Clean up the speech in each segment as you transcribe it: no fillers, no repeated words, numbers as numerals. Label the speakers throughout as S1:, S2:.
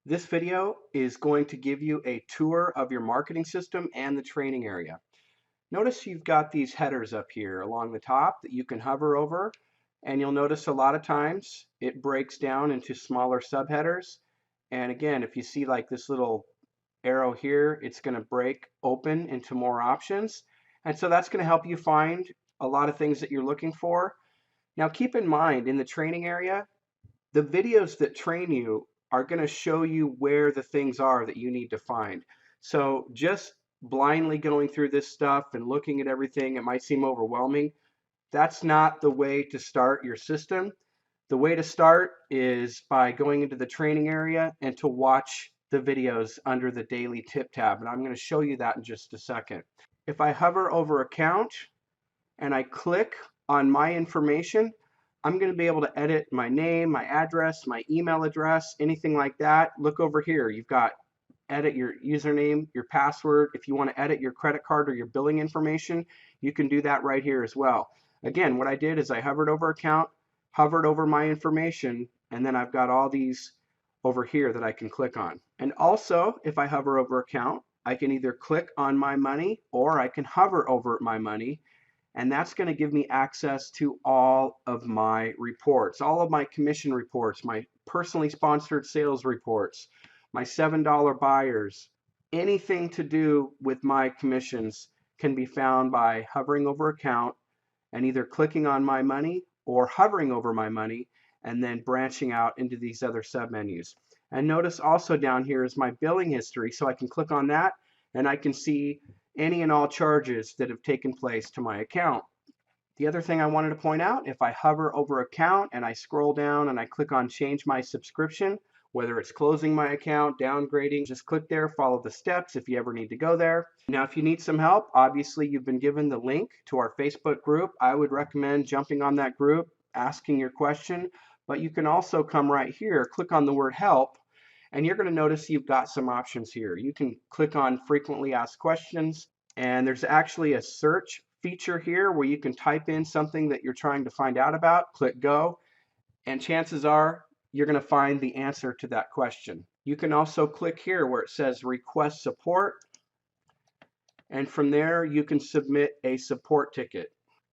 S1: This video is going to give you a tour of your marketing system and the training area. Notice you've got these headers up here along the top that you can hover over, and you'll notice a lot of times it breaks down into smaller subheaders. And again, if you see like this little arrow here, it's going to break open into more options. And so that's going to help you find a lot of things that you're looking for. Now keep in mind, in the training area, the videos that train you are going to show you where the things are that you need to find. So just blindly going through this stuff and looking at everything, it might seem overwhelming. That's not the way to start your system. The way to start is by going into the training area and to watch the videos under the daily tip tab. And I'm going to show you that in just a second. If I hover over account and I click on my information, I'm going to be able to edit my name, my address, my email address, anything like that. Look over here. You've got edit your username, your password. If you want to edit your credit card or your billing information, you can do that right here as well. Again, what I did is I hovered over account, hovered over my information, and then I've got all these over here that I can click on. And also, if I hover over account, I can either click on my money or I can hover over my money, and that's going to give me access to all of my reports, all of my commission reports, my personally sponsored sales reports, my $7 buyers. Anything to do with my commissions can be found by hovering over account and either clicking on my money or hovering over my money and then branching out into these other submenus. And notice also down here is my billing history, so I can click on that and I can see any and all charges that have taken place to my account. The other thing I wanted to point out, if I hover over account and I scroll down and I click on change my subscription, whether it's closing my account, downgrading, just click there, follow the steps if you ever need to go there. Now, if you need some help, obviously you've been given the link to our Facebook group. I would recommend jumping on that group, asking your question, but you can also come right here, click on the word help, and you're going to notice you've got some options here. You can click on frequently asked questions, and there's actually a search feature here where you can type in something that you're trying to find out about, click go, and chances are you're going to find the answer to that question. You can also click here where it says request support, and from there you can submit a support ticket.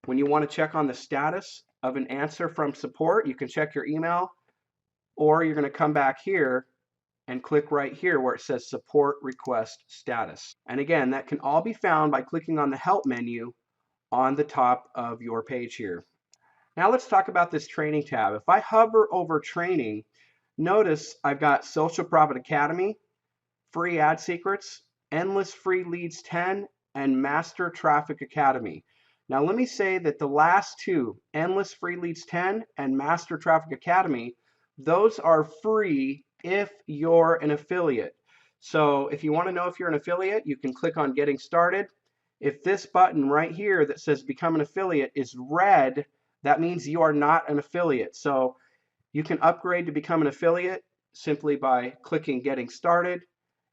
S1: When you want to check on the status of an answer from support, you can check your email, or you're going to come back here and click right here where it says support request status. And again, that can all be found by clicking on the help menu on the top of your page here. Now let's talk about this training tab. If I hover over training, notice I've got Social Profit Academy, Free Ad Secrets, Endless Free Leads 10, and Master Traffic Academy. Now let me say that the last two, Endless Free Leads 10 and Master Traffic Academy, those are free if you're an affiliate. So if you want to know if you're an affiliate, you can click on Getting Started. If this button right here that says Become an Affiliate is red, that means you are not an affiliate. So you can upgrade to become an affiliate simply by clicking Getting Started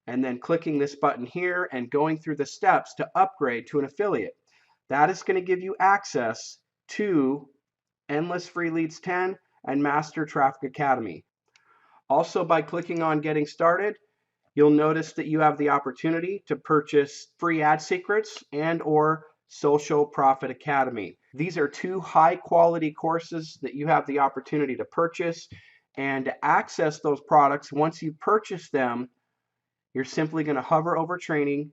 S1: and then clicking this button here and going through the steps to upgrade to an affiliate. That is going to give you access to Endless Free Leads 10 and Master Traffic Academy. Also, by clicking on Getting Started, you'll notice that you have the opportunity to purchase Free Ad Secrets and or Social Profit Academy. These are two high quality courses that you have the opportunity to purchase, and to access those products, once you purchase them, you're simply going to hover over training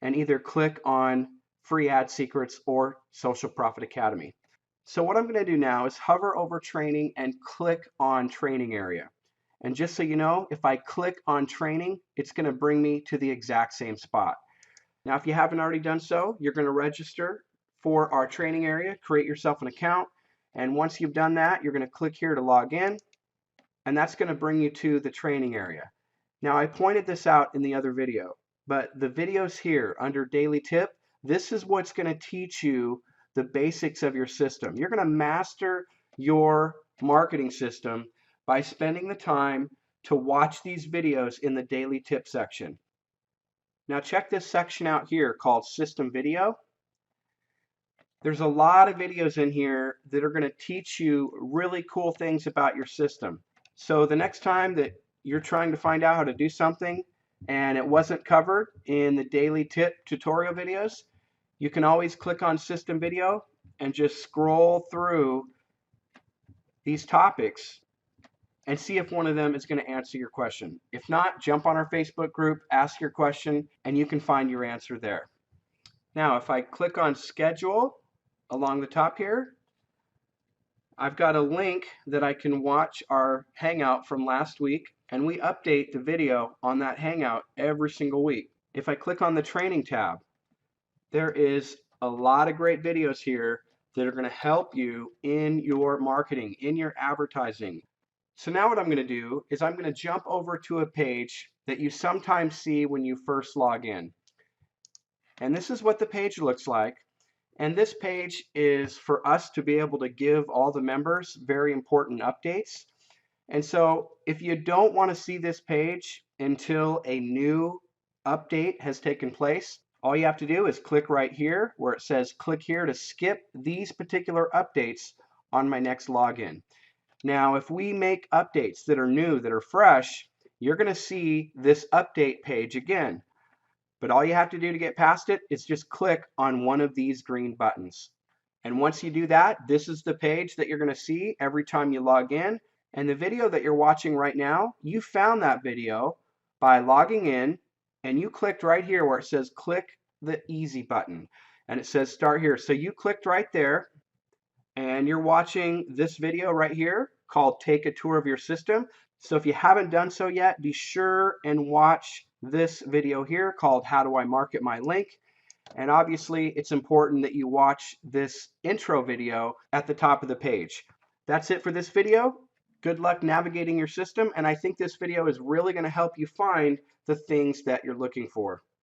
S1: and either click on Free Ad Secrets or Social Profit Academy. So what I'm going to do now is hover over training and click on training area. And just so you know, if I click on training, it's going to bring me to the exact same spot. Now, if you haven't already done so, you're going to register for our training area, create yourself an account. And once you've done that, you're going to click here to log in. And that's going to bring you to the training area. Now, I pointed this out in the other video, but the videos here under Daily Tip, this is what's going to teach you the basics of your system. You're going to master your marketing system by spending the time to watch these videos in the daily tip section. Now check this section out here called System Video. There's a lot of videos in here that are going to teach you really cool things about your system. So the next time that you're trying to find out how to do something and it wasn't covered in the daily tip tutorial videos, you can always click on System Video and just scroll through these topics and see if one of them is going to answer your question. If not, jump on our Facebook group, ask your question, and you can find your answer there. Now, if I click on Schedule along the top here, I've got a link that I can watch our Hangout from last week, and we update the video on that Hangout every single week. If I click on the Training tab, there is a lot of great videos here that are going to help you in your marketing, in your advertising. So now what I'm going to do is I'm going to jump over to a page that you sometimes see when you first log in. And this is what the page looks like. And this page is for us to be able to give all the members very important updates. And so if you don't want to see this page until a new update has taken place, all you have to do is click right here where it says click here to skip these particular updates on my next login. Now, if we make updates that are new, that are fresh, you're going to see this update page again. But all you have to do to get past it is just click on one of these green buttons. And once you do that, this is the page that you're going to see every time you log in. And the video that you're watching right now, you found that video by logging in, and you clicked right here where it says click the easy button. And it says start here. So you clicked right there, and you're watching this video right here called Take a Tour of Your System. So if you haven't done so yet, be sure and watch this video here called How Do I Market My Link? And obviously it's important that you watch this intro video at the top of the page. That's it for this video. Good luck navigating your system, and I think this video is really going to help you find the things that you're looking for.